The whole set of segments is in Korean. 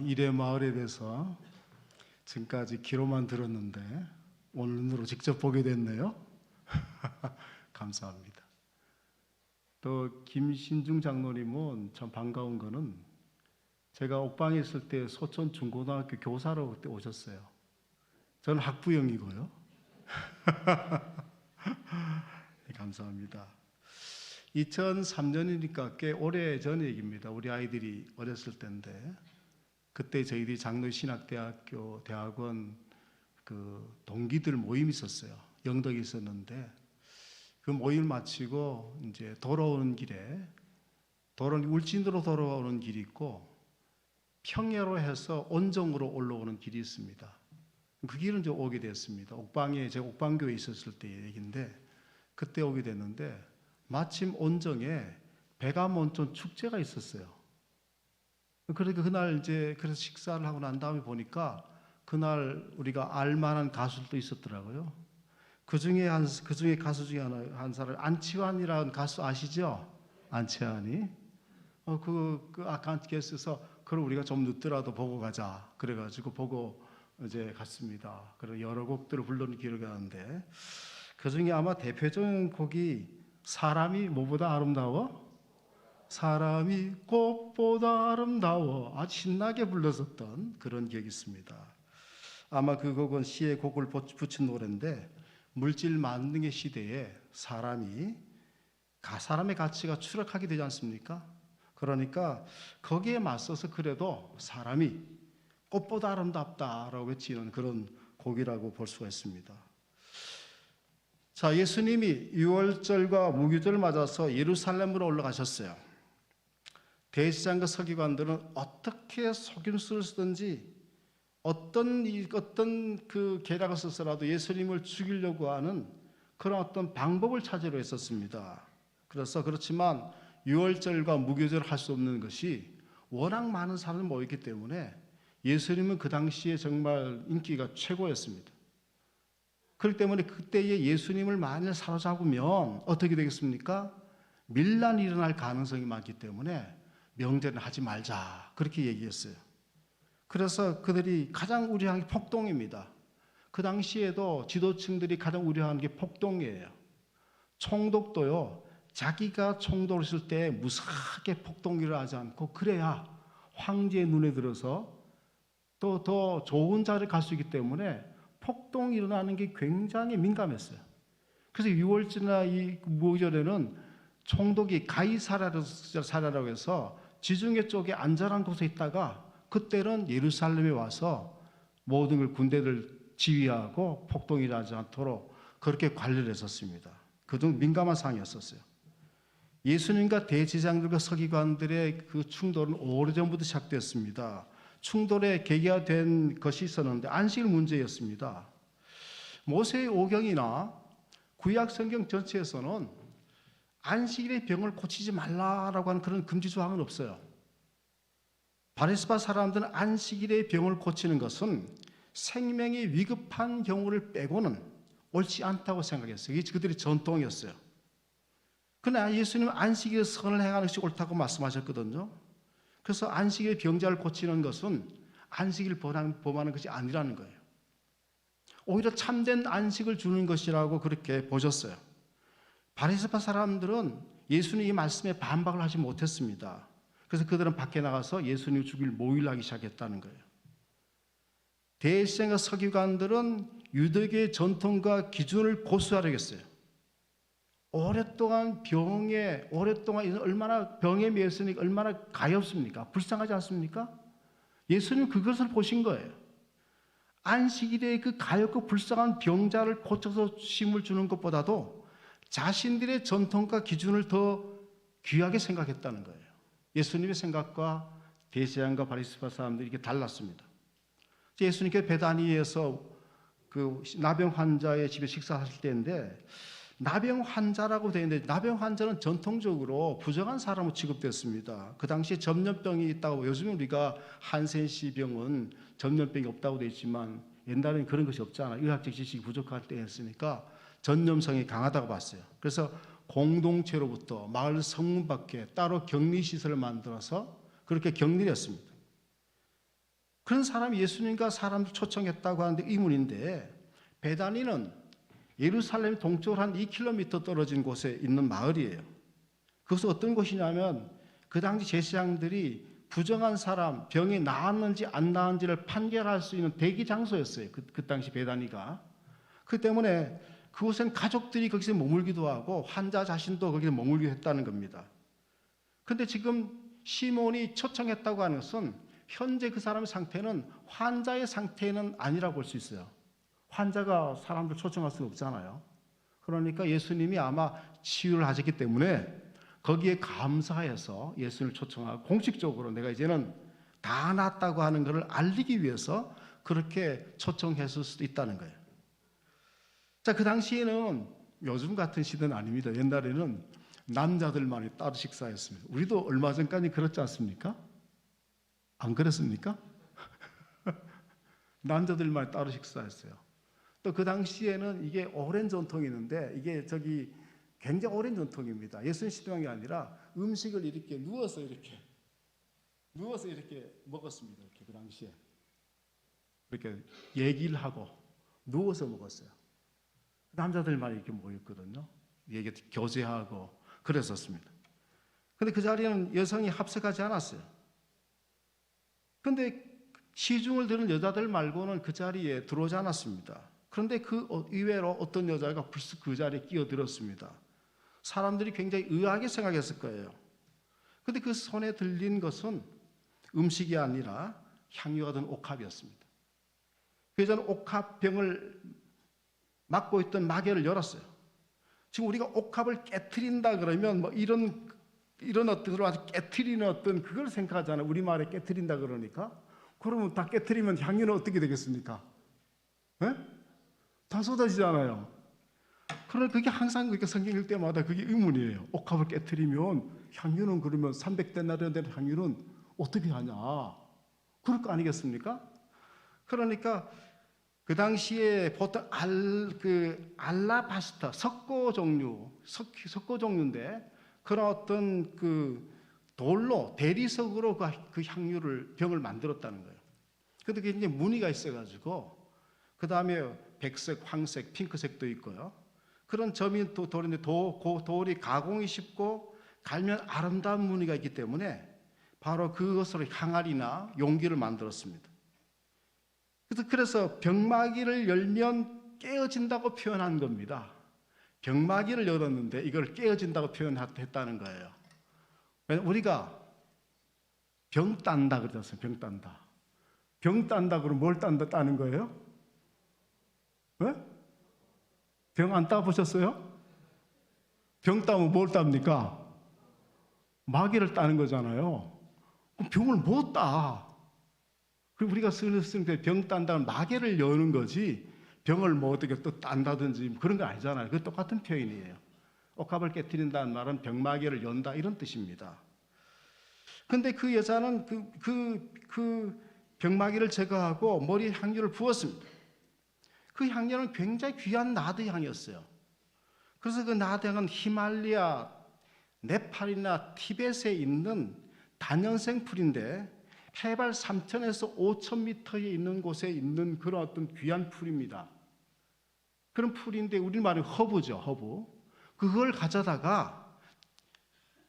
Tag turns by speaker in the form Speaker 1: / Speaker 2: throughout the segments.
Speaker 1: 일의 마을에 대해서 지금까지 귀로만 들었는데 오늘 눈으로 직접 보게 됐네요. 감사합니다. 또 김신중 장로님은 참 반가운 거는 제가 옥방에 있을 때 소천 중고등학교 교사로 그때 오셨어요. 저는 학부형이고요. 감사합니다. 2003년이니까 꽤 오래전 얘기입니다. 우리 아이들이 어렸을 때인데 그때 저희들이 장로신학대학교 대학원 그 동기들 모임이 있었어요. 영덕에 있었는데 그 모임을 마치고 이제 돌아오는 길에 울진으로 돌아오는 길이 있고 평야로 해서 온정으로 올라오는 길이 있습니다. 그 길은 이제 오게 됐습니다. 옥방에 제가 옥방교에 있었을 때 얘기인데 그때 오게 됐는데 마침 온정에 백암온천 축제가 있었어요. 그러니까 그날 이제 그래서 식사를 하고 난 다음에 보니까 그날 우리가 알만한 가수들도 있었더라고요. 그 중에 가수 중에 한 사람 안치환이라는 가수 아시죠? 안치환이 아까 게스트에서 그럼 우리가 좀 늦더라도 보고 가자. 그래가지고 보고 이제 갔습니다. 그리고 여러 곡들을 부르는 기억이 나는데 그 중에 아마 대표적인 곡이 사람이 뭐보다 아름다워? 사람이 꽃보다 아름다워. 아주 신나게 불렀었던 그런 기억이 있습니다. 아마 그 곡은 시에 곡을 붙인 노래인데 물질 만능의 시대에 사람의 가치가 추락하게 되지 않습니까? 그러니까 거기에 맞서서 그래도 사람이 꽃보다 아름답다라고 외치는 그런 곡이라고 볼 수가 있습니다. 자, 예수님이 유월절과 무교절을 맞아서 예루살렘으로 올라가셨어요. 대제사장과 서기관들은 어떻게 속임수를 쓰든지 어떤 그 계략을 써서라도 예수님을 죽이려고 하는 그런 어떤 방법을 찾으려 했었습니다. 그렇지만 유월절과 무교절을 할 수 없는 것이 워낙 많은 사람들이 모였기 때문에 예수님은 그 당시에 정말 인기가 최고였습니다. 그렇기 때문에 그때에 예수님을 만일 사로잡으면 어떻게 되겠습니까? 밀란이 일어날 가능성이 많기 때문에 명절은 하지 말자 그렇게 얘기했어요. 그래서 그들이 가장 우려한 게 폭동입니다. 그 당시에도 지도층들이 가장 우려하는 게 폭동이에요. 총독도요, 자기가 총독을 했을 때 무사하게 폭동이 일어나지 않고 그래야 황제의 눈에 들어서 또 더 좋은 자리를 갈 수 있기 때문에 폭동이 일어나는 게 굉장히 민감했어요. 그래서 6월절이나 이 무교절에는 총독이 가이사랴라고 해서 지중해 쪽에 안전한 곳에 있다가 그때는 예루살렘에 와서 모든 걸 군대들 지휘하고 폭동이 일어나지 않도록 그렇게 관리를 했었습니다. 그중 민감한 상황이었었어요. 예수님과 대제사장들과 서기관들의 그 충돌은 오래전부터 시작됐습니다. 충돌의 계기가 된 것이 있었는데 안식일 문제였습니다. 모세의 오경이나 구약 성경 전체에서는 안식일의 병을 고치지 말라라고 하는 그런 금지 조항은 없어요. 바리새파 사람들은 안식일의 병을 고치는 것은 생명이 위급한 경우를 빼고는 옳지 않다고 생각했어요. 이게 그들의 전통이었어요. 그러나 예수님은 안식일에 선을 행하는 것이 옳다고 말씀하셨거든요. 그래서 안식일의 병자를 고치는 것은 안식일을 범하는 것이 아니라는 거예요. 오히려 참된 안식을 주는 것이라고 그렇게 보셨어요. 바리새파 사람들은 예수님의 말씀에 반박을 하지 못했습니다. 그래서 그들은 밖에 나가서 예수님을 죽일 모의를 하기 시작했다는 거예요. 대제사장과 서기관들은 유대교의 전통과 기준을 고수하려고 했어요. 오랫동안 얼마나 병에 매였으니까 얼마나 가엾습니까? 불쌍하지 않습니까? 예수님 그것을 보신 거예요. 안식일에 그 가엾고 불쌍한 병자를 고쳐서 쉼을 주는 것보다도 자신들의 전통과 기준을 더 귀하게 생각했다는 거예요. 예수님의 생각과 대제사장과 바리새파 사람들이 이렇게 달랐습니다. 예수님께서 베다니에서 그 나병 환자의 집에 식사하실 때인데 나병 환자라고 되어 있는데 나병 환자는 전통적으로 부정한 사람으로 취급됐습니다. 그 당시에 전염병이 있다고 요즘 우리가 한센시병은 전염병이 없다고 되어 있지만 옛날에는 그런 것이 없잖아요. 의학적 지식이 부족할 때였으니까 전염성이 강하다고 봤어요. 그래서 공동체로부터 마을 성문 밖에 따로 격리시설을 만들어서 그렇게 격리를 했습니다. 그런 사람이 예수님과 사람을 초청했다고 하는데 의문인데, 베다니는 예루살렘 동쪽으로 한 2km 떨어진 곳에 있는 마을이에요. 그것은 어떤 곳이냐면 그 당시 제사장들이 부정한 사람, 병이 나았는지 안 나았는지를 판결할 수 있는 대기 장소였어요. 그 당시 베다니가. 그 때문에 그곳엔 가족들이 거기서 머물기도 하고 환자 자신도 거기서 머물기도 했다는 겁니다. 그런데 지금 시몬이 초청했다고 하는 것은 현재 그 사람의 상태는 환자의 상태는 아니라고 볼 수 있어요. 환자가 사람들 초청할 수는 없잖아요. 그러니까 예수님이 아마 치유를 하셨기 때문에 거기에 감사해서 예수님을 초청하고 공식적으로 내가 이제는 다 낫다고 하는 것을 알리기 위해서 그렇게 초청했을 수도 있다는 거예요. 자, 그 당시에는 요즘 같은 시대는 아닙니다. 옛날에는 남자들만이 따로 식사했습니다. 우리도 얼마 전까지 그렇지 않습니까? 안 그랬습니까? 남자들만이 따로 식사했어요. 또 그 당시에는 이게 오랜 전통이 있는데, 이게 굉장히 오랜 전통입니다. 예수님 시대만이 아니라 음식을 이렇게 누워서 이렇게 먹었습니다. 이렇게 그 당시에 이렇게 얘기를 하고 누워서 먹었어요. 남자들만 이렇게 모였거든요. 얘기 교제하고 그랬었습니다. 근데 그 자리에는 여성이 합석하지 않았어요. 근데 시중을 들은 여자들 말고는 그 자리에 들어오지 않았습니다. 그런데 그 이외로 어떤 여자가 불쑥 그 자리에 끼어들었습니다. 사람들이 굉장히 의아하게 생각했을 거예요. 그런데 그 손에 들린 것은 음식이 아니라 향유가 든 옥합이었습니다. 그 여자는 옥합병을 막고 있던 마개를 열었어요. 지금 우리가 옥합을 깨트린다 그러면 뭐 이런 어떤 아주 깨트리는 어떤 그걸 생각하잖아요. 우리말에 깨트린다 그러니까. 그러면 다 깨트리면 향유는 어떻게 되겠습니까? 네? 다 쏟아지잖아요. 그러나 그게 항상 그렇게 성경 읽을 때마다 그게 의문이에요. 옥합을 깨트리면 향유는 그러면 300데나리온 되는 향유는 어떻게 하냐? 그럴 거 아니겠습니까? 그러니까 그 당시에 보통 알라바스터 석고 종류인데 그런 어떤 그 돌로 대리석으로 그 향유를 병을 만들었다는 거예요. 그런데 그게 이제 무늬가 있어가지고 그 다음에 백색, 황색, 핑크색도 있고요. 그런 점이 돌인데 돌이 가공이 쉽고 갈면 아름다운 무늬가 있기 때문에 바로 그것으로 항아리나 용기를 만들었습니다. 그래서 병마기를 열면 깨어진다고 표현한 겁니다. 병마기를 열었는데 이걸 깨어진다고 표현했다는 거예요. 우리가 병 딴다 그러잖아요. 병 딴다. 병 딴다 그러면 뭘 따는 거예요? 네? 병 안 따보셨어요? 병 따면 뭘 땁니까? 마귀를 따는 거잖아요. 그럼 병을 못 따. 그리고 우리가 쓰는 병 딴다는 마개를 여는 거지 병을 뭐 어떻게 또 딴다든지 그런 거 아니잖아요. 그 똑같은 표현이에요. 옥합을 깨트린다는 말은 병마개를 연다 이런 뜻입니다. 근데 그 여자는 그 병마개를 제거하고 머리에 향유를 부었습니다. 그 향료는 굉장히 귀한 나드 향이었어요. 그래서 그 나드 향은 히말라야, 네팔이나 티벳에 있는 단연생 풀인데 해발 3,000에서 5,000m에 있는 곳에 있는 그런 어떤 귀한 풀입니다. 그런 풀인데 우리말은 허브죠, 허브. 그걸 가져다가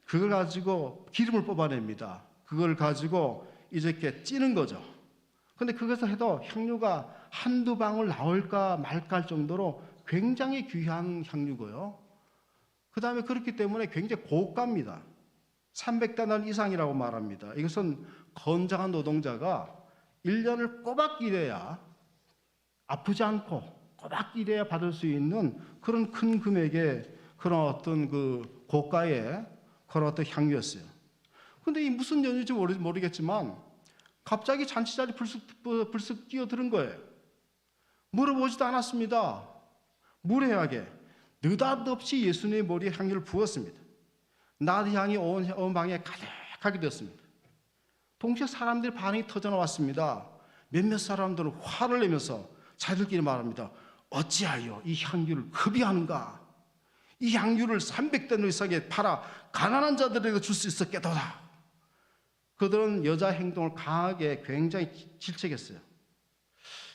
Speaker 1: 그걸 가지고 기름을 뽑아냅니다. 그걸 가지고 이제 이렇게 찌는 거죠. 근데 그것을 해도 향유가 한두 방울 나올까 말까 할 정도로 굉장히 귀한 향유고요. 그 다음에 그렇기 때문에 굉장히 고가입니다. 300데나리온 이상이라고 말합니다. 이것은 건장한 노동자가 1년을 꼬박 일해야 아프지 않고 꼬박 일해야 받을 수 있는 그런 큰 금액의 그런 어떤 그 고가의 그런 어떤 향유였어요. 근데 이 무슨 연유인지 모르겠지만 갑자기 잔치 자리에 불쑥 끼어드는 거예요. 물어보지도 않았습니다. 무례하게 느닷없이 예수님의 머리에 향유를 부었습니다. 나드 향이 온 방에 가득하게 되었습니다. 동시에 사람들의 반응이 터져나왔습니다. 몇몇 사람들은 화를 내면서 자기들끼리 말합니다. 어찌하여 이 향유를 흡입하는가? 이 향유를 300데나리온 이상에 팔아 가난한 자들에게 줄 수 있었겠도다. 그들은 여자 행동을 강하게 굉장히 질책했어요.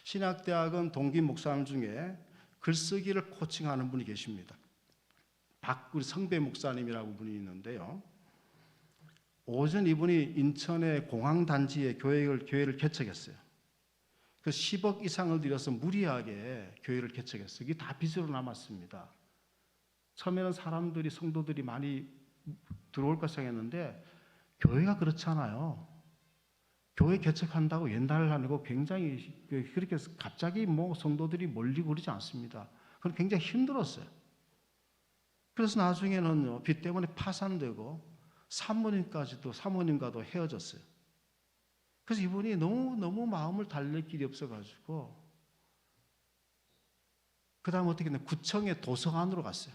Speaker 1: 신학대학은 동기 목사님 중에 글쓰기를 코칭하는 분이 계십니다. 박구리 성배 목사님이라고 분이 있는데요. 오전 이분이 인천의 공항단지에 교회를 개척했어요. 그 10억 이상을 들여서 무리하게 교회를 개척했어요. 이게 다 빚으로 남았습니다. 처음에는 성도들이 많이 들어올 것 생각했는데 교회가 그렇잖아요. 교회 개척한다고 옛날 아니고 굉장히 그렇게 갑자기 성도들이 몰리고 그러지 않습니다. 그건 굉장히 힘들었어요. 그래서 나중에는 빚 때문에 파산되고 사모님과도 헤어졌어요. 그래서 이분이 너무 마음을 달랠 길이 없어가지고 그 다음 어떻게 했냐, 구청의 도서관으로 갔어요.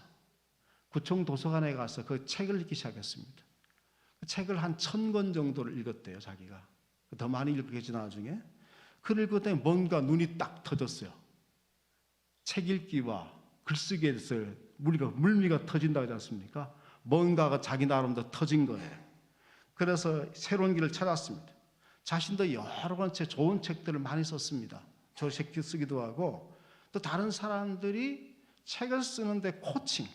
Speaker 1: 구청 도서관에 가서 그 책을 읽기 시작했습니다. 그 책을 한 1000권 정도를 읽었대요, 자기가. 더 많이 읽겠지 나중에. 그 읽었더니 뭔가 눈이 딱 터졌어요. 책 읽기와 글쓰기에 대해서 물미가 터진다고 하지 않습니까? 뭔가가 자기 나름대로 터진 거예요. 그래서 새로운 길을 찾았습니다. 자신도 여러 번째 좋은 책들을 많이 썼습니다. 저 책 쓰기도 하고 또 다른 사람들이 책을 쓰는데 코칭,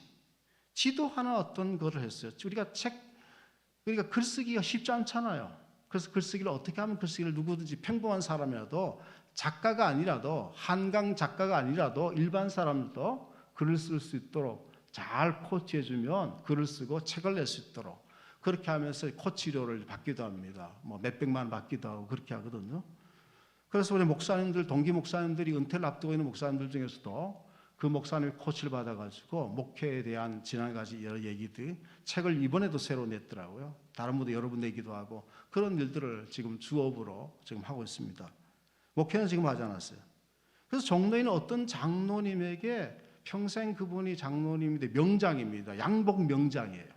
Speaker 1: 지도하는 어떤 거를 했어요. 우리가 글쓰기가 쉽지 않잖아요. 그래서 글쓰기를 어떻게 하면 글쓰기를 누구든지 평범한 사람이라도 작가가 아니라도 한강 작가가 아니라도 일반 사람도 글을 쓸 수 있도록 잘 코치해주면 글을 쓰고 책을 낼 수 있도록 그렇게 하면서 코치료를 받기도 합니다. 몇백만 원 받기도 하고 그렇게 하거든요. 그래서 우리 목사님들, 동기 목사님들이 은퇴를 앞두고 있는 목사님들 중에서도 그 목사님이 코치를 받아가지고 목회에 대한 지난가지 여러 얘기들 책을 이번에도 새로 냈더라고요. 다른 분도 여러 분 내기도 하고 그런 일들을 지금 주업으로 지금 하고 있습니다. 목회는 지금 하지 않았어요. 그래서 종로에는 어떤 장로님에게 평생 그분이 장로님인데 명장입니다. 양복 명장이에요.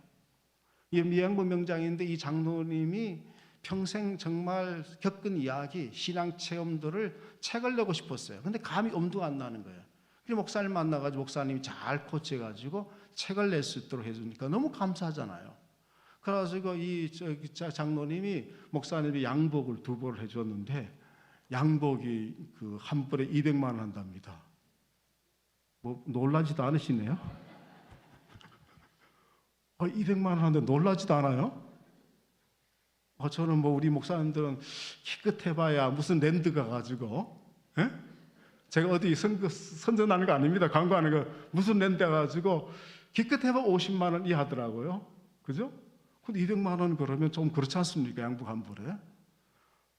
Speaker 1: 이 양복 명장인데 이 장로님이 평생 정말 겪은 이야기, 신앙 체험들을 책을 내고 싶었어요. 근데 감이 엄두가 안 나는 거예요. 그래서 목사님 만나가지고 목사님이 잘 코치해가지고 책을 낼 수 있도록 해주니까 너무 감사하잖아요. 그래가지고 이 장로님이 목사님이 양복을 2벌을 해줬는데 양복이 그 한 벌에 200만 원 한답니다. 놀라지도 않으시네요? 200만 원 하는데 놀라지도 않아요? 저는 우리 목사님들은 키끝해봐야 무슨 랜드가 가지고, 에? 제가 어디 선전하는 거 아닙니다. 광고하는 거 무슨 랜드 가지고 기껏해봐 50만 원 이하더라고요. 그죠? 근데 200만 원 그러면 좀 그렇지 않습니까? 양복 한 벌에.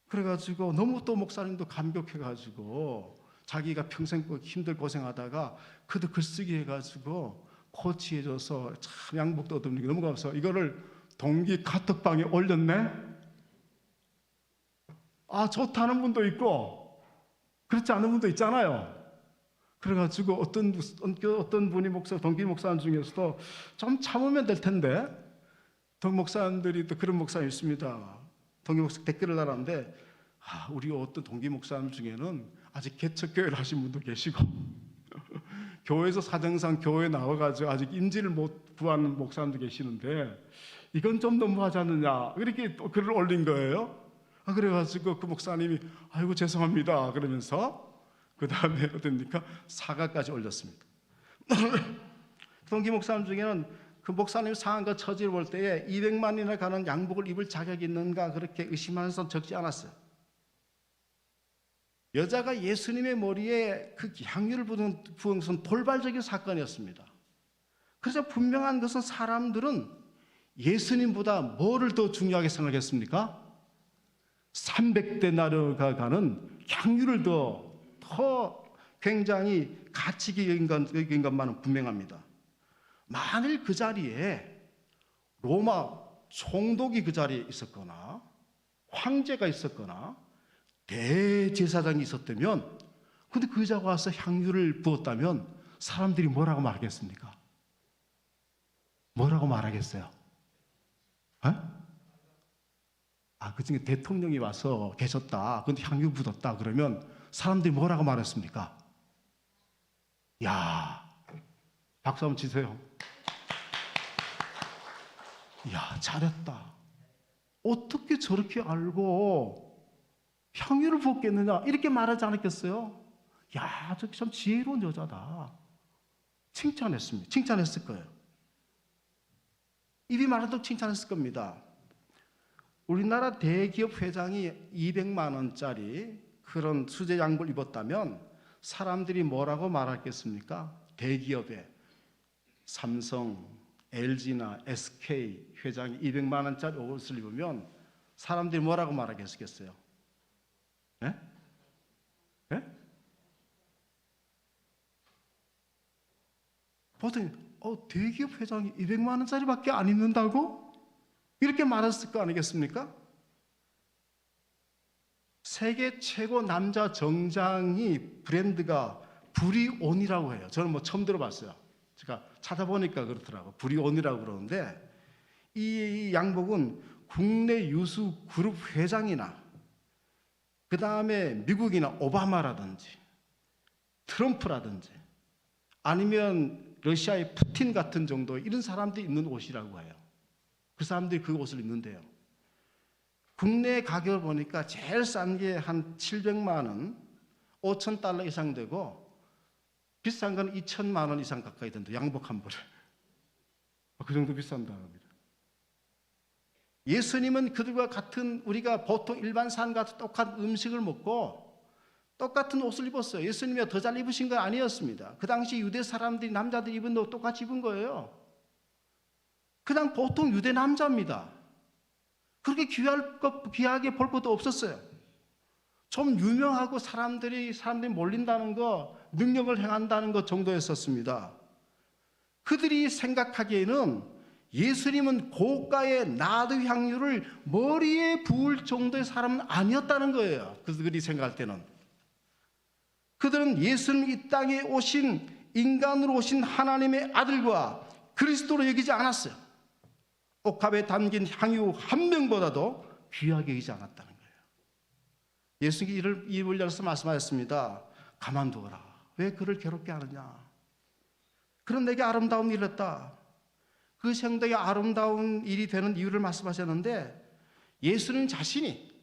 Speaker 1: 그래가지고 너무 또 목사님도 감격해가지고 자기가 평생 힘들 고생하다가 그도 글쓰기 해가지고 코치해줘서 참 양복도 얻으니까 너무 감사해서 이거를 동기 카톡방에 올렸네? 좋다는 분도 있고 그렇지 않은 분도 있잖아요. 그래가지고 어떤 분이 동기 목사님 중에서도 좀 참으면 될 텐데 목사님들이 또 그런 목사님 있습니다. 동기 목사 댓글을 달았는데 우리 어떤 동기 목사님 중에는 아직 개척교회를 하신 분도 계시고 교회에서 사정상 교회 나와가지고 아직 인지를 못 구하는 목사님도 계시는데 이건 좀 너무하지 않느냐 이렇게 또 글을 올린 거예요. 그래가지고 그 목사님이 아이고 죄송합니다 그러면서 그 다음에 어떻습니까? 사과까지 올렸습니다. 동기 목사님 중에는 그 목사님 상황과 처지를 볼 때에 200만이나 가는 양복을 입을 자격이 있는가 그렇게 의심하는 사람 적지 않았어요. 여자가 예수님의 머리에 그 향유를 부은 것은 돌발적인 사건이었습니다. 그래서 분명한 것은 사람들은 예수님보다 뭐를 더 중요하게 생각했습니까? 300데나리가 가는 향유를 더 굉장히 가치 있게 여긴 것만은 분명합니다. 만일 그 자리에 로마 총독이 그 자리에 있었거나 황제가 있었거나 대제사장이 있었다면 근데 그 여자가 와서 향유를 부었다면 사람들이 뭐라고 말하겠습니까? 뭐라고 말하겠어요? 그 중에 대통령이 와서 계셨다. 근데 향유 묻었다. 그러면 사람들이 뭐라고 말했습니까? 야, 박수 한번 치세요. 야, 잘했다. 어떻게 저렇게 알고 향유를 부었겠느냐 이렇게 말하지 않았겠어요? 야, 저 참 지혜로운 여자다. 칭찬했습니다. 칭찬했을 거예요. 입이 말아도 칭찬했을 겁니다. 우리나라 대기업 회장이 200만 원짜리 그런 수제 양복을 입었다면 사람들이 뭐라고 말하겠습니까? 대기업에 삼성, LG나 SK 회장이 200만 원짜리 옷을 입으면 사람들이 뭐라고 말하겠어요? 예? 예? 보통 대기업 회장이 200만 원짜리밖에 안 입는다고? 이렇게 말했을 거 아니겠습니까? 세계 최고 남자 정장이 브랜드가 브리온이라고 해요. 저는 뭐 처음 들어봤어요. 제가 찾아보니까 그렇더라고요. 브리온이라고 그러는데 이 양복은 국내 유수 그룹 회장이나 그 다음에 미국이나 오바마라든지 트럼프라든지 아니면 러시아의 푸틴 같은 정도 이런 사람들이 입는 옷이라고 해요. 그 사람들이 그 옷을 입는데요. 국내 가격을 보니까 제일 싼 게 한 700만 원, 5,000달러 이상 되고 비싼 건 2,000만 원 이상 가까이 된다. 양복 한 벌에. 그 정도 비싼다 합니다. 예수님은 그들과 같은 우리가 보통 일반 사람과 똑같은 음식을 먹고 똑같은 옷을 입었어요. 예수님이 더 잘 입으신 건 아니었습니다. 그 당시 유대 사람들이 남자들이 입은 옷 똑같이 입은 거예요. 그냥 보통 유대 남자입니다. 그렇게 귀하게 볼 것도 없었어요. 좀 유명하고 사람들이 몰린다는 거, 능력을 행한다는 것 정도였었습니다. 그들이 생각하기에는 예수님은 고가의 나드 향유를 머리에 부을 정도의 사람은 아니었다는 거예요. 그들이 생각할 때는. 그들은 예수님 이 땅에 오신 인간으로 오신 하나님의 아들과 그리스도로 여기지 않았어요. 옥합에 담긴 향유 한 명보다도 귀하게 여기지 않았다는 거예요. 예수님이 입을 열어서 말씀하셨습니다. 가만두어라. 왜 그를 괴롭게 하느냐. 그런 내게 아름다운 일을 했다. 그 생각이 아름다운 일이 되는 이유를 말씀하셨는데 예수님 자신이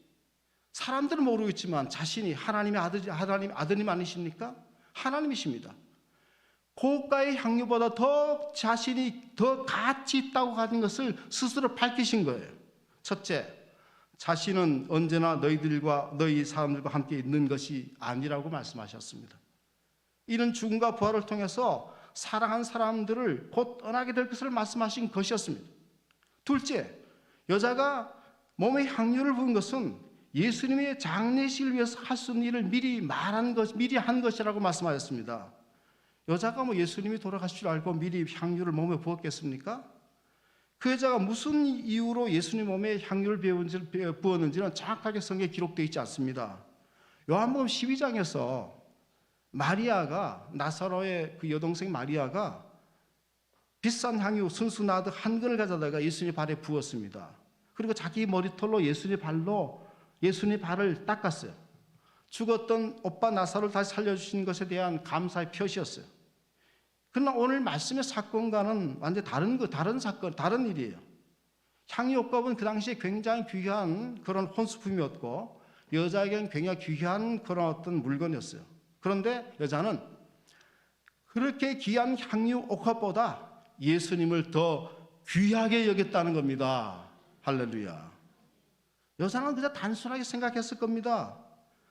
Speaker 1: 사람들은 모르겠지만 자신이 하나님의 아드님 아니십니까? 하나님이십니다. 고가의 향유보다 더 자신이 더 가치 있다고 하는 것을 스스로 밝히신 거예요. 첫째, 자신은 언제나 너희 사람들과 함께 있는 것이 아니라고 말씀하셨습니다. 이는 죽음과 부활을 통해서 사랑한 사람들을 곧 떠나게 될 것을 말씀하신 것이었습니다. 둘째, 여자가 몸에 향유를 부은 것은 예수님의 장례식을 위해서 할 수 있는 일을 미리 한 것이라고 말씀하셨습니다. 여자가 예수님이 돌아가실 줄 알고 미리 향유를 몸에 부었겠습니까? 그 여자가 무슨 이유로 예수님 몸에 향유를 부었는지는 정확하게 성경에 기록되어 있지 않습니다. 요한복음 12장에서 마리아가 나사로의 그 여동생 마리아가 비싼 향유 순수 나드 한 근을 가져다가 예수님 발에 부었습니다. 그리고 자기 머리털로 예수님 발을 닦았어요. 죽었던 오빠 나사로를 다시 살려주신 것에 대한 감사의 표시였어요. 그러나 오늘 말씀의 사건과는 완전히 다른 사건, 다른 일이에요. 향유옥합은 그 당시에 굉장히 귀한 그런 혼수품이었고 여자에게는 굉장히 귀한 그런 어떤 물건이었어요. 그런데 여자는 그렇게 귀한 향유옥합보다 예수님을 더 귀하게 여겼다는 겁니다. 할렐루야. 여자는 그저 단순하게 생각했을 겁니다.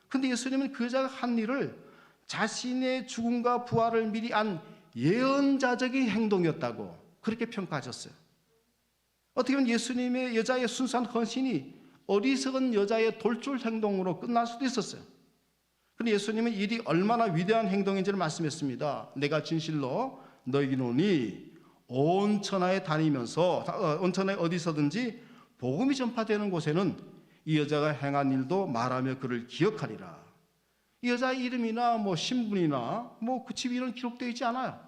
Speaker 1: 그런데 예수님은 그 여자가 한 일을 자신의 죽음과 부활을 미리 안 예언자적인 행동이었다고 그렇게 평가하셨어요. 어떻게 보면 예수님의 여자의 순수한 헌신이 어리석은 여자의 돌출 행동으로 끝날 수도 있었어요. 그런데 예수님은 일이 얼마나 위대한 행동인지를 말씀했습니다. 내가 진실로 너희에게 이르노니 온 천하에 다니면서 온 천하에 어디서든지 복음이 전파되는 곳에는 이 여자가 행한 일도 말하며 그를 기억하리라. 이 여자의 이름이나 신분이나 그 집 이런 기록되어 있지 않아요.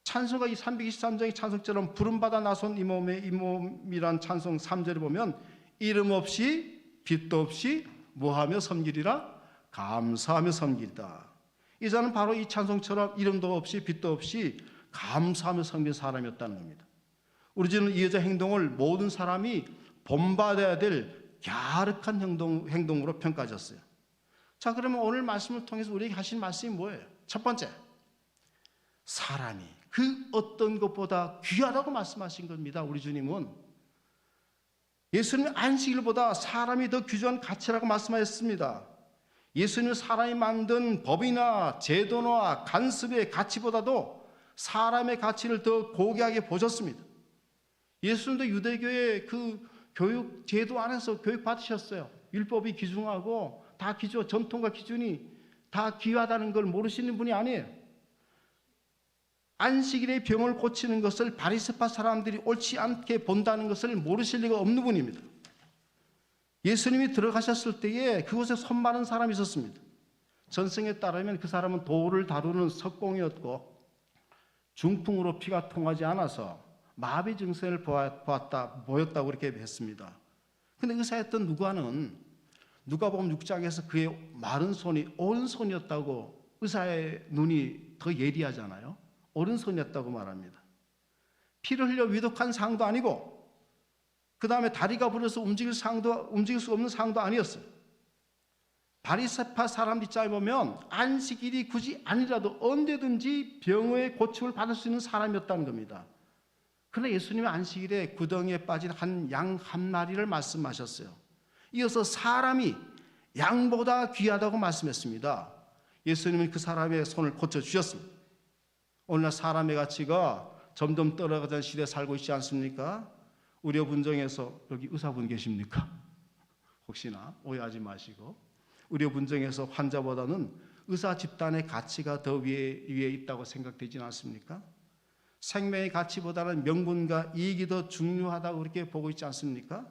Speaker 1: 찬송가 323장의 찬송처럼 부름받아 나선 이 몸이란 찬송 3절에 보면 이름 없이 빛도 없이 뭐하며 섬기리라? 감사하며 섬기리다. 이 여자는 바로 이 찬송처럼 이름도 없이 빛도 없이 감사하며 섬기는 사람이었다는 겁니다. 우리 주는 이 여자 행동을 모든 사람이 본받아야 될 야릇한 행동으로 평가하셨어요. 자, 그러면 오늘 말씀을 통해서 우리에게 하신 말씀이 뭐예요? 첫 번째, 사람이 그 어떤 것보다 귀하다고 말씀하신 겁니다. 우리 주님은 예수님은 안식일보다 사람이 더 귀중한 가치라고 말씀하셨습니다. 예수님은 사람이 만든 법이나 제도나 간섭의 가치보다도 사람의 가치를 더 고귀하게 보셨습니다. 예수님도 유대교의 그 교육 제도 안에서 교육 받으셨어요. 율법이 귀중하고 다 전통과 기준이 다 귀하다는 걸 모르시는 분이 아니에요. 안식일에 병을 고치는 것을 바리새파 사람들이 옳지 않게 본다는 것을 모르실 리가 없는 분입니다. 예수님이 들어가셨을 때에 그곳에 손 많은 사람이 있었습니다. 전승에 따르면 그 사람은 돌을 다루는 석공이었고 중풍으로 피가 통하지 않아서 마비 증세를 보였다고 그렇게 했습니다. 그런데 의사였던 누가 보면 6장에서 그의 마른 손이 오른손이었다고, 의사의 눈이 더 예리하잖아요. 오른손이었다고 말합니다. 피를 흘려 위독한 상도 아니고 그 다음에 다리가 부러서 움직일 수 없는 상도 아니었어요. 바리새파 사람 입장에 보면 안식일이 굳이 아니라도 언제든지 병의 고침을 받을 수 있는 사람이었다는 겁니다. 그러나 예수님은 안식일에 구덩이에 빠진 한 양 한 마리를 말씀하셨어요. 이어서 사람이 양보다 귀하다고 말씀했습니다. 예수님은 그 사람의 손을 고쳐주셨습니다. 오늘날 사람의 가치가 점점 떨어가는 시대에 살고 있지 않습니까? 우리 분정에서 여기 의사분 계십니까? 혹시나 오해하지 마시고, 우리 분정에서 환자보다는 의사 집단의 가치가 더 위에 있다고 생각되지는 않습니까? 생명의 가치보다는 명분과 이익이 더 중요하다고 그렇게 보고 있지 않습니까?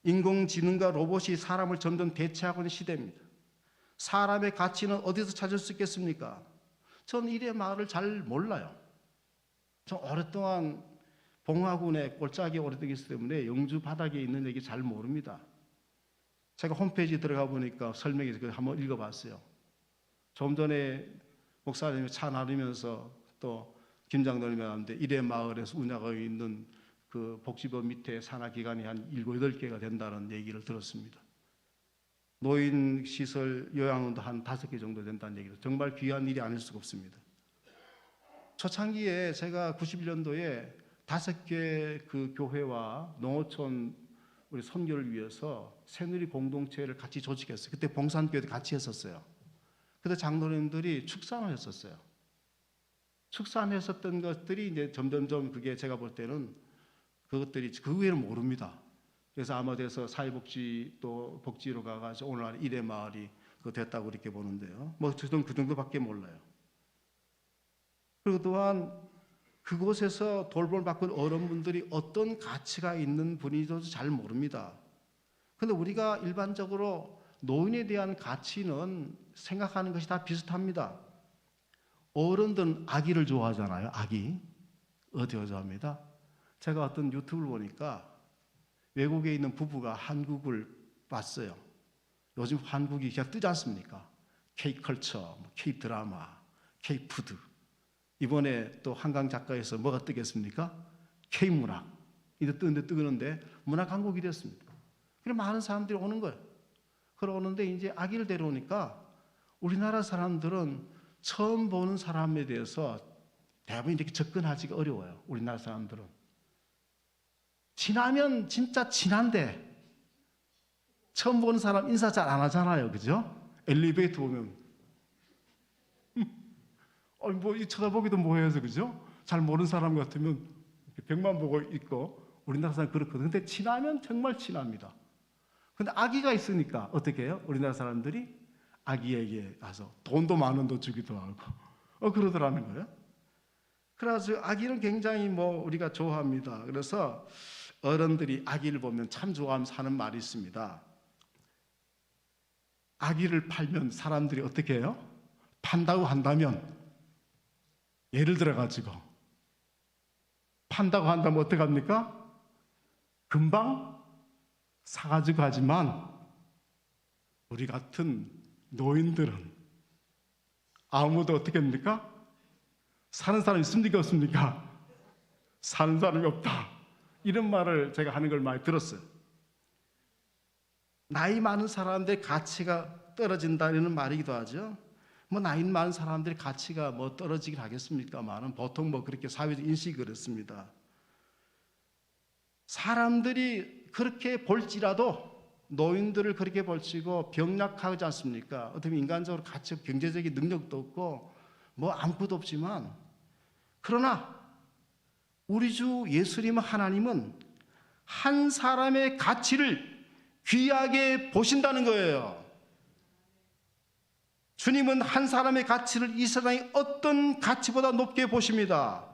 Speaker 1: 인공지능과 로봇이 사람을 점점 대체하고 있는 시대입니다. 사람의 가치는 어디서 찾을 수 있겠습니까? 저는 이래 마을을 잘 몰라요. 저 오랫동안 봉화군에 꼴짝이 오래되기 때문에 영주 바닥에 있는 얘기 잘 모릅니다. 제가 홈페이지 들어가 보니까 설명해서 한번 읽어봤어요. 좀 전에 목사님이 차 나누면서 또 김장로님이 하는데 이래 마을에서 운영하고 있는 그 복지법 밑에 산하기관이 한 7, 8개가 된다는 얘기를 들었습니다. 노인시설 요양원도 한 5개 정도 된다는 얘기를, 정말 귀한 일이 아닐 수가 없습니다. 초창기에 제가 91년도에 5개 그 교회와 농어촌 우리 선교를 위해서 새누리 공동체를 같이 조직했어요. 그때 봉산교회도 같이 했었어요. 그때 장로님들이 축산을 했었어요. 축산했었던 것들이 이제 점점점 그게 제가 볼 때는 그것들이 그 외에는 모릅니다. 그래서 아마 돼서 사회복지 또 복지로 가가지고 오늘날 일의 마을이 됐다고 이렇게 보는데요. 뭐 저는 그 정도밖에 몰라요. 그리고 또한 그곳에서 돌봄을 받고 있는 어른분들이 어떤 가치가 있는 분인지도 잘 모릅니다. 그런데 우리가 일반적으로 노인에 대한 가치는 생각하는 것이 다 비슷합니다. 어른들은 아기를 좋아하잖아요. 아기. 어디가 좋아합니다? 제가 어떤 유튜브를 보니까 외국에 있는 부부가 한국을 봤어요. 요즘 한국이 그냥 뜨지 않습니까? K컬처, K드라마, K푸드. 이번에 또 한강 작가에서 뭐가 뜨겠습니까? K문학. 이제 뜨는데 문학 한국이 됐습니다. 그래서 많은 사람들이 오는 거예요. 그러는데 이제 아기를 데려오니까 우리나라 사람들은 처음 보는 사람에 대해서 대부분 이렇게 접근하기가 어려워요. 우리나라 사람들은. 친하면 진짜 친한데 처음 보는 사람 인사 잘 안 하잖아요. 그죠? 엘리베이터 보면 뭐 쳐다보기도 뭐해서, 그죠? 잘 모르는 사람 같으면 벽만 보고 있고, 우리나라 사람 그렇거든요. 근데 친하면 정말 친합니다. 근데 아기가 있으니까 어떻게 해요? 우리나라 사람들이 아기에게 가서 돈도 10,000원도 주기도 하고 그러더라는 거예요. 그래서 아기는 굉장히 우리가 좋아합니다. 그래서 어른들이 아기를 보면 참 좋아하면서 하는 말이 있습니다. 아기를 팔면 사람들이 어떻게 해요? 판다고 한다면, 예를 들어가지고 판다고 한다면 어떻게 합니까? 금방 사가지고 하지만 우리 같은 노인들은 아무도 어떻게 합니까? 사는 사람이 있습니까? 없습니까? 사는 사람이 없다. 이런 말을 제가 하는 걸 많이 들었어요. 나이 많은 사람들의 가치가 떨어진다는 말이기도 하죠. 뭐 나이 많은 사람들의 가치가 뭐 떨어지긴 하겠습니까만은 보통 뭐 그렇게 사회적 인식이 그렇습니다. 사람들이 그렇게 볼지라도 노인들을 그렇게 볼지고 병약하지 않습니까? 어떻게 인간적으로 가치, 경제적인 능력도 없고 뭐 아무것도 없지만 그러나 우리 주 예수님 하나님은 한 사람의 가치를 귀하게 보신다는 거예요. 주님은 한 사람의 가치를 이 세상의 어떤 가치보다 높게 보십니다.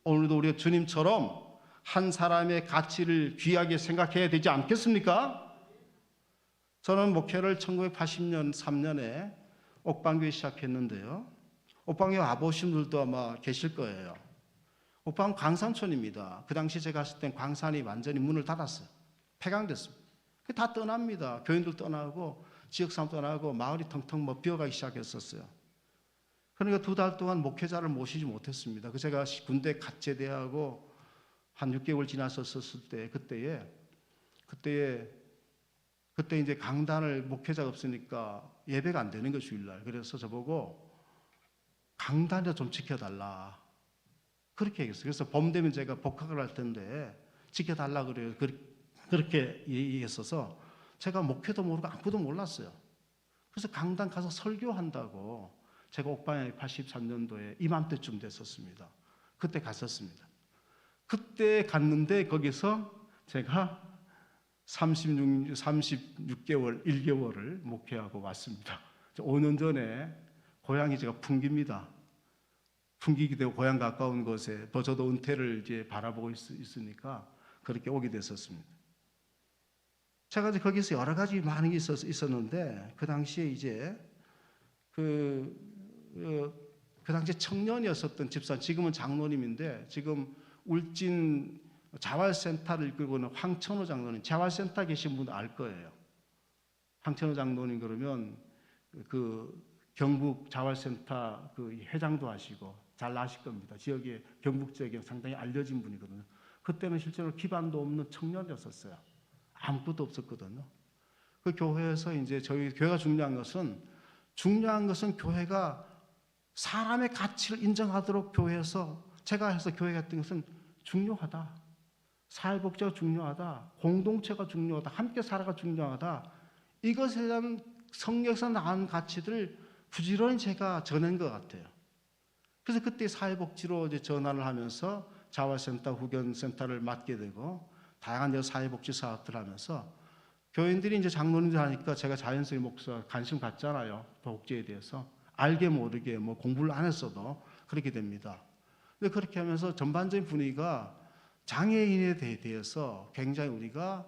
Speaker 1: 오늘도 우리가 주님처럼 한 사람의 가치를 귀하게 생각해야 되지 않겠습니까? 저는 목회를 1980년 3년에 옥방교회 시작했는데요. 옥방교회 와보신 분들도 아마 계실 거예요. 옥방 광산촌입니다. 그 당시 제가 갔을 땐 광산이 완전히 문을 닫았어요. 폐광됐습니다. 다 떠납니다. 교인들 떠나고 지역사람 떠나고 마을이 텅텅 뭐 비어가기 시작했었어요. 그러니까 2달 동안 목회자를 모시지 못했습니다. 제가 군대 갓 제대하고 한 6개월 지났었을 때 그때 이제 강단을 목회자가 없으니까 예배가 안 되는 거 주일날. 그래서 저보고 강단을 좀 지켜달라 그렇게 얘기했어요. 그래서 봄 되면 제가 복학을 할 텐데 지켜달라 그래요. 그렇게 얘기했어서 제가 목회도 모르고 아무것도 몰랐어요. 그래서 강단 가서 설교한다고 제가 옥방에 83년도에 이맘때쯤 됐었습니다. 그때 갔었습니다. 그때 갔는데 거기서 제가 36개월, 1개월을 목회하고 왔습니다. 5년 전에 고향이 제가 풍기입니다. 풍기기 때문에 고향 가까운 곳에 저도 은퇴를 이제 바라보고 있으니까 그렇게 오게 됐었습니다. 제가 이제 거기서 여러 가지 많은 게 있었는데 그 당시에 이제 그 당시에 청년이었었던 집사, 지금은 장로님인데 지금 울진 자활센터를 이끌고는 황천호 장로님, 자활센터 계신 분 알 거예요. 황천호 장로님 그러면 그 경북 자활센터 그 회장도 하시고 잘 아실 겁니다. 지역에 경북 지역에 상당히 알려진 분이거든요. 그때는 실제로 기반도 없는 청년이었었어요. 아무것도 없었거든요. 그 교회에서 이제 저희 교회가 중요한 것은 교회가 사람의 가치를 인정하도록 교회에서 제가 해서 교회 같은 것은 중요하다. 사회복지가 중요하다. 공동체가 중요하다. 함께 살아가 중요하다. 이것에 대한 성경에서 나온 가치들을 부지런히 제가 전한 것 같아요. 그래서 그때 사회복지로 이제 전환을 하면서 자활센터, 후견센터를 맡게 되고 다양한 사회복지 사업들을 하면서 교인들이 이제 장로님들 하니까 제가 자연스레 목사 관심 갖잖아요. 복지에 대해서. 알게 모르게 뭐 공부를 안 했어도 그렇게 됩니다. 근데 그렇게 하면서 전반적인 분위기가 장애인에 대해서 굉장히 우리가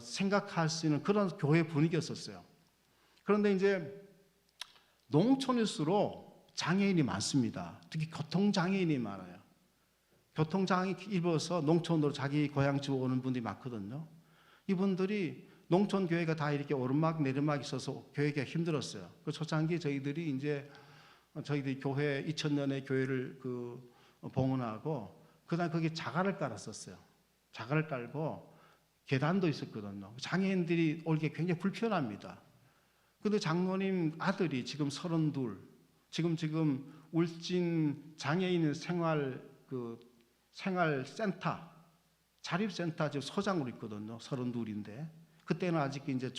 Speaker 1: 생각할 수 있는 그런 교회 분위기였었어요. 그런데 이제 농촌일수록 장애인이 많습니다. 특히 교통장애인이 많아요. 교통장애 입어서 농촌으로 자기 고향 집 오는 분들이 많거든요. 이분들이 농촌 교회가 다 이렇게 오르막 내리막 있어서 교회가 힘들었어요. 그 초창기 저희들이 교회 2000년에 교회를 봉헌하고 그다음 거기 자갈을 깔았었어요. 자갈을 깔고 계단도 있었거든요. 장애인들이 올게 굉장히 불편합니다. 근데 장로님 아들이 지금 32, 지금 울진 장애인 생활센터, 자립센터 지금 소장으로 있거든요. 32인데 그때는 아직 이제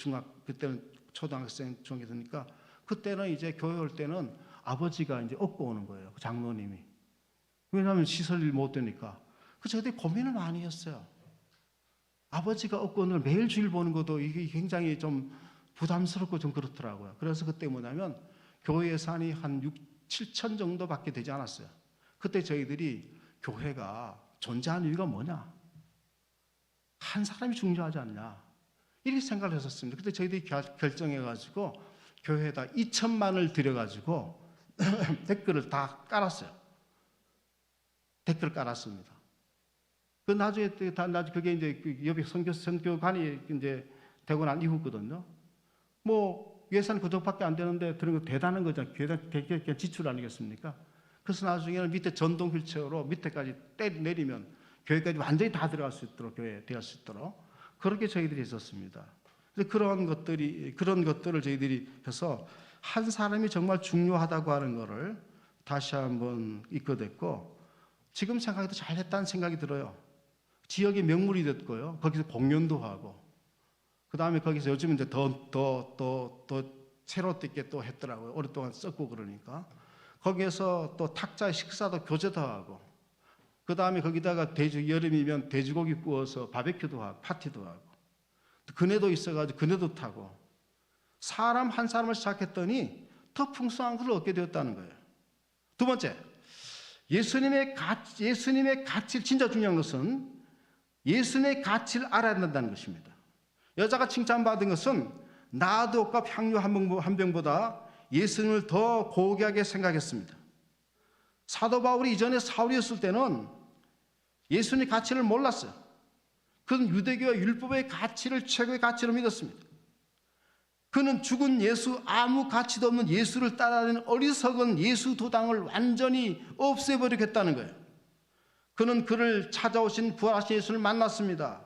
Speaker 1: 그때는 초등학생 중학생이니까 그때는 이제 교회 올 때는 아버지가 이제 업고 오는 거예요. 그 장로님이. 왜냐하면 시설이 못 되니까. 그래서 그때 고민을 많이 했어요. 아버지가 업고 오는 걸 매일 주일 보는 것도 이게 굉장히 좀 부담스럽고 좀 그렇더라고요. 그래서 그때 뭐냐면 교회 예산이 한 7천 정도밖에 되지 않았어요. 그때 저희들이 교회가 존재하는 이유가 뭐냐? 한 사람이 중요하지 않냐? 이렇게 생각을 했었습니다. 그때 저희들이 결정해가지고 교회에다 2천만을 들여가지고 댓글을 다 깔았어요. 댓글을 깔았습니다. 그 나중에 그게 이제 옆에 선교관이 이제 되고 난 이후거든요. 뭐 예산 그것밖에 안 되는데 그런 거 대단한 거죠. 대개 지출 아니겠습니까? 그래서 나중에는 밑에 전동 휠체어로 밑에까지 내리면 교회까지 완전히 다 들어갈 수 있도록, 교회에 들어갈 수 있도록 그렇게 저희들이 했었습니다. 그런 것들을 저희들이 해서 한 사람이 정말 중요하다고 하는 것을 다시 한번 잊게 됐고, 지금 생각해도 잘했다는 생각이 들어요. 지역의 명물이 됐고요. 거기서 공연도 하고, 그 다음에 거기서 요즘 이제 더 새롭게 또 했더라고요. 오랫동안 썼고 그러니까. 거기에서 또 탁자 식사도 교제도 하고, 그 다음에 거기다가 여름이면 돼지고기 구워서 바베큐도 하고, 파티도 하고, 그네도 있어가지고 그네도 타고, 사람 한 사람을 시작했더니 더 풍성한 것을 얻게 되었다는 거예요. 두 번째, 예수님의 가치를, 진짜 중요한 것은 예수님의 가치를 알아야 된다는 것입니다. 여자가 칭찬받은 것은 나도 옷과 향유 한 병보다 예수님을 더 고귀하게 생각했습니다. 사도 바울이 이전에 사울이었을 때는 예수님의 가치를 몰랐어요. 그는 유대교와 율법의 가치를 최고의 가치로 믿었습니다. 그는 죽은 예수, 아무 가치도 없는 예수를 따라다니는 어리석은 예수 도당을 완전히 없애버리겠다는 거예요. 그는 그를 찾아오신 부활하신 예수를 만났습니다.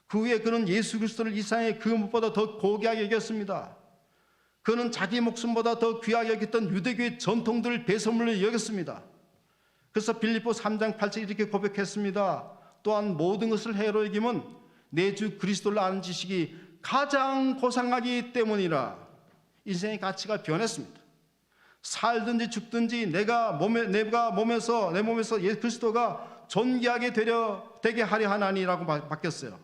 Speaker 1: 그 후에 그는 예수 그리스도를 이 세상에 그 무엇보다 더 고귀하게 여겼습니다. 그는 자기 목숨보다 더 귀하게 여겼던 유대교의 전통들을 배설물로 여겼습니다. 그래서 빌립보 3장 8절 이렇게 고백했습니다. 또한 모든 것을 해로 여김은 내 주 그리스도를 아는 지식이 가장 고상하기 때문이라. 인생의 가치가 변했습니다. 살든지 죽든지 내 몸에서 예수 그리스도가 존귀하게 되게 하려 하나니라고 바뀌었어요.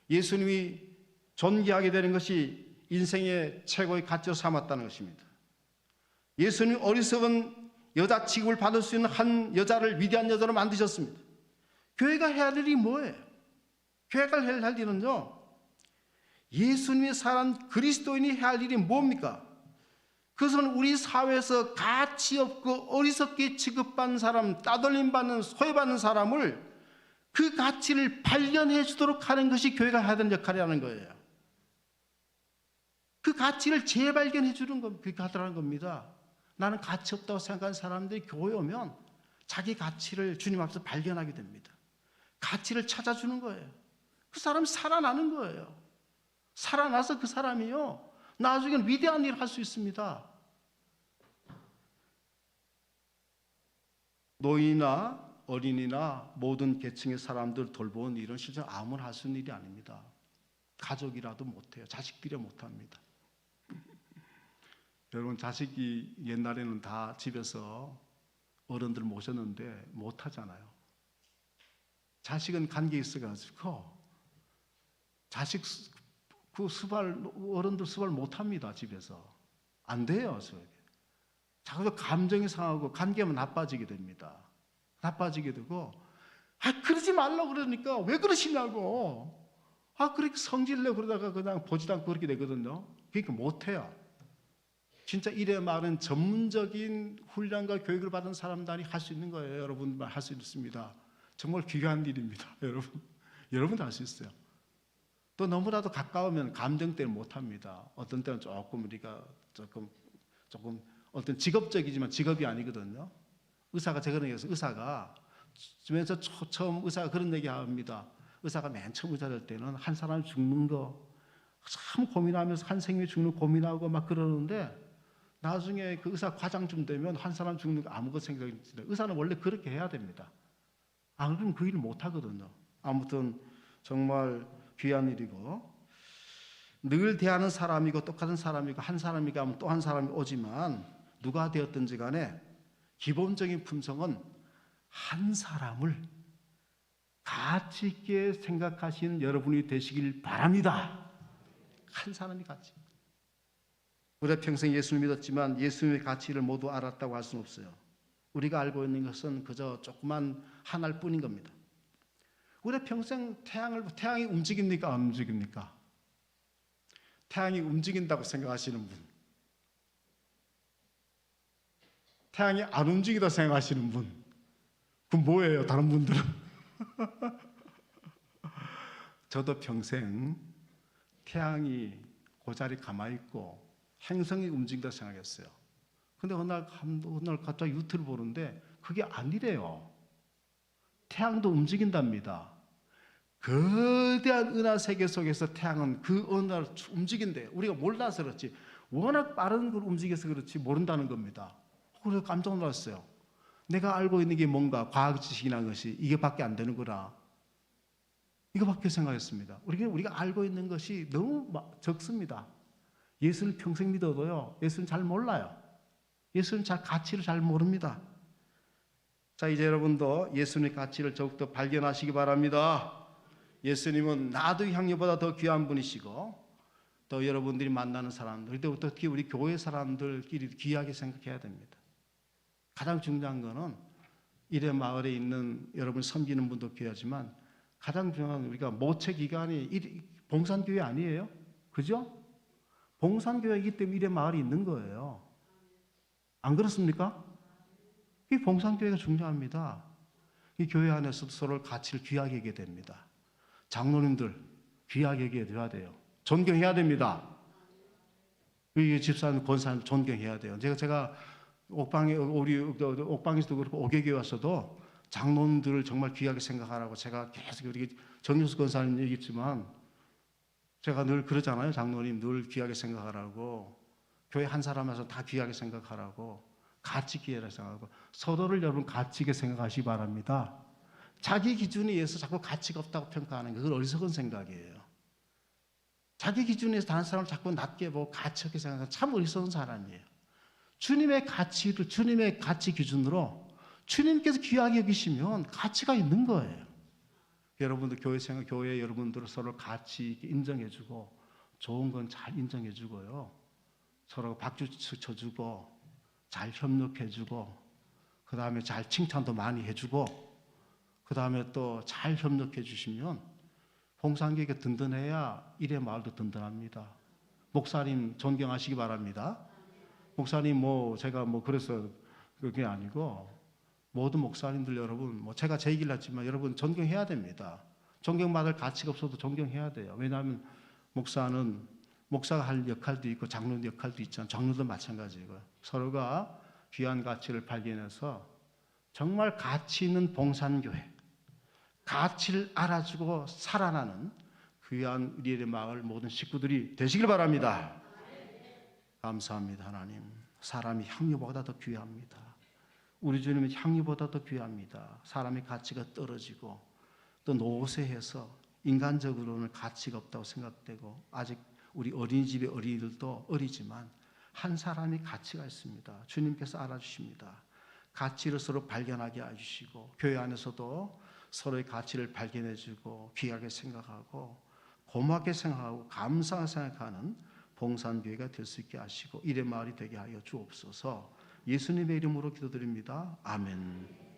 Speaker 1: 예수님이 존귀하게 되는 것이 인생의 최고의 가치로 삼았다는 것입니다. 예수님이 어리석은 여자 취급을 받을 수 있는 한 여자를 위대한 여자로 만드셨습니다. 교회가 해야 할 일이 뭐예요? 교회가 해야 할 일은요, 예수님이 살아난 그리스도인이 해야 할 일이 뭡니까? 그것은 우리 사회에서 가치 없고 어리석게 취급받는 사람, 따돌림받는, 소외받는 사람을 그 가치를 발견해 주도록 하는 것이 교회가 해야 되는 역할이라는 거예요. 그 가치를 재발견해 주는 것, 그렇게 하더라는 겁니다. 나는 가치 없다고 생각하는 사람들이 교회 오면 자기 가치를 주님 앞에서 발견하게 됩니다. 가치를 찾아주는 거예요. 그 사람이 살아나는 거예요. 살아나서 그 사람이요, 나중에는 위대한 일을 할 수 있습니다. 노인이나 어린이나 모든 계층의 사람들 돌보는 일은 실제 아무나 할 수 있는 일이 아닙니다. 가족이라도 못해요. 자식들이 못합니다. 여러분, 자식이 옛날에는 다 집에서 어른들 모셨는데 못하잖아요. 자식은 관계 있어가지고 자식 어른들 수발 못합니다. 집에서 안 돼요. 자꾸 감정이 상하고 관계만 나빠지게 됩니다. 나빠지게 되고, 그러지 말라고 그러니까 왜 그러시냐고, 그렇게 성질내고 그러다가 그냥 보지도 않고 그렇게 되거든요. 그러니까 못해요. 진짜 이래 말은 전문적인 훈련과 교육을 받은 사람들이 할 수 있는 거예요. 여러분만 할 수 있습니다. 정말 귀한 일입니다. 여러분도 할 수 있어요. 또 너무나도 가까우면 감정 때문에 못합니다. 어떤 때는 조금 우리가 조금 어떤 직업적이지만 직업이 아니거든요. 의사가 제가 얘기해서 의사가 주변에서 처음 의사가 그런 얘기 합니다. 의사가 맨 처음 의사 될 때는 한 사람 죽는 거 참 고민하면서 한 생명이 죽는 거 고민하고 막 그러는데, 나중에 그 의사 과장쯤 되면 한 사람 죽는 거 아무것도 생각이 안 들어요. 의사는 원래 그렇게 해야 됩니다. 안 그러면 그 일을 못 하거든요. 아무튼 정말 귀한 일이고, 늘 대하는 사람이고 똑같은 사람이고 한 사람이 가면 또 한 사람이 오지만 누가 되었든지 간에 기본적인 품성은 한 사람을 가치 있게 생각하시는 여러분이 되시길 바랍니다. 한 사람이 가치. 우리가 평생 예수를 믿었지만 예수님의 가치를 모두 알았다고 할 수는 없어요. 우리가 알고 있는 것은 그저 조그만 하나일 뿐인 겁니다. 우리가 평생 태양이 움직입니까? 안 움직입니까? 태양이 움직인다고 생각하시는 분, 태양이 안 움직이다 생각하시는 분, 그럼 뭐예요? 다른 분들은? 저도 평생 태양이 그 자리 가만히 있고 행성이 움직인다 생각했어요. 근데 어느 날 갑자기 유튜브를 보는데 그게 아니래요. 태양도 움직인답니다. 거대한 은하 세계 속에서 태양은 그 어느 날 움직인대요. 우리가 몰라서 그렇지 워낙 빠른 걸 움직여서 그렇지 모른다는 겁니다. 그래서 깜짝 놀랐어요. 내가 알고 있는 게 뭔가 과학 지식이라는 것이 이게밖에 안 되는구나. 이거밖에 생각했습니다. 우리가 알고 있는 것이 너무 적습니다. 예수를 평생 믿어도요, 예수는 잘 몰라요. 예수는 가치를 잘 모릅니다. 자, 이제 여러분도 예수님의 가치를 더욱더 발견하시기 바랍니다. 예수님은 나도 향유보다 더 귀한 분이시고, 또 여러분들이 만나는 사람들, 특히 우리 교회 사람들끼리 귀하게 생각해야 됩니다. 가장 중요한 거는 일의 마을에 있는 여러분 섬기는 분도 귀하지만 가장 중요한 우리가 모체 기간이 봉산교회 아니에요? 그죠? 봉산교회이기 때문에 일의 마을이 있는 거예요. 안 그렇습니까? 이 봉산교회가 중요합니다. 이 교회 안에서도 서로 가치를 귀하게 여겨야 됩니다. 장로님들 귀하게 여겨야 돼요. 존경해야 됩니다. 우리 집사님, 권사님 존경해야 돼요. 제가 우리 옥방에서도 그렇고 옥외교회 와서도 장로님들을 정말 귀하게 생각하라고 제가 계속 우리 정유수 권사님 얘기했지만 제가 늘 그러잖아요. 장로님 늘 귀하게 생각하라고, 교회 한 사람에서 다 귀하게 생각하라고, 가치 귀하게 생각하고, 서로를 여러분 가치 있게 생각하시기 바랍니다. 자기 기준에 의해서 자꾸 가치가 없다고 평가하는 게 그건 어리석은 생각이에요. 자기 기준에서 다른 사람을 자꾸 낮게 보고 가치 없게 생각하는 참 어리석은 사람이에요. 주님의 가치를, 주님의 가치 기준으로 주님께서 귀하게 여기시면 가치가 있는 거예요. 여러분들 교회 여러분들 서로 가치 있게 인정해주고, 좋은 건 잘 인정해주고요, 서로 박수 쳐주고 잘 협력해주고, 그 다음에 잘 칭찬도 많이 해주고, 그 다음에 또 잘 협력해 주시면 봉산교회가 든든해야 일의 마을도 든든합니다. 목사님 존경하시기 바랍니다. 목사님 제가 그래서 그게 아니고, 모든 목사님들 여러분, 제가 제 얘기를 했지만 여러분 존경해야 됩니다. 존경받을 가치가 없어도 존경해야 돼요. 왜냐하면 목사가 할 역할도 있고 장로의 역할도 있잖아요. 장로도 마찬가지고요. 서로가 귀한 가치를 발견해서 정말 가치 있는 봉산교회, 가치를 알아주고 살아나는 귀한 우리의 마을 모든 식구들이 되시길 바랍니다. 감사합니다. 하나님, 사람이 향유보다 더 귀합니다. 우리 주님은 향유보다 더 귀합니다. 사람의 가치가 떨어지고 또 노쇠해서 인간적으로는 가치가 없다고 생각되고, 아직 우리 어린이집의 어린이들도 어리지만 한 사람이 가치가 있습니다. 주님께서 알아주십니다. 가치를 서로 발견하게 해주시고, 교회 안에서도 서로의 가치를 발견해주고 귀하게 생각하고 고맙게 생각하고 감사하게 생각하는 봉산교회가 될 수 있게 하시고 일의 마을이 되게 하여 주옵소서. 예수님의 이름으로 기도드립니다. 아멘.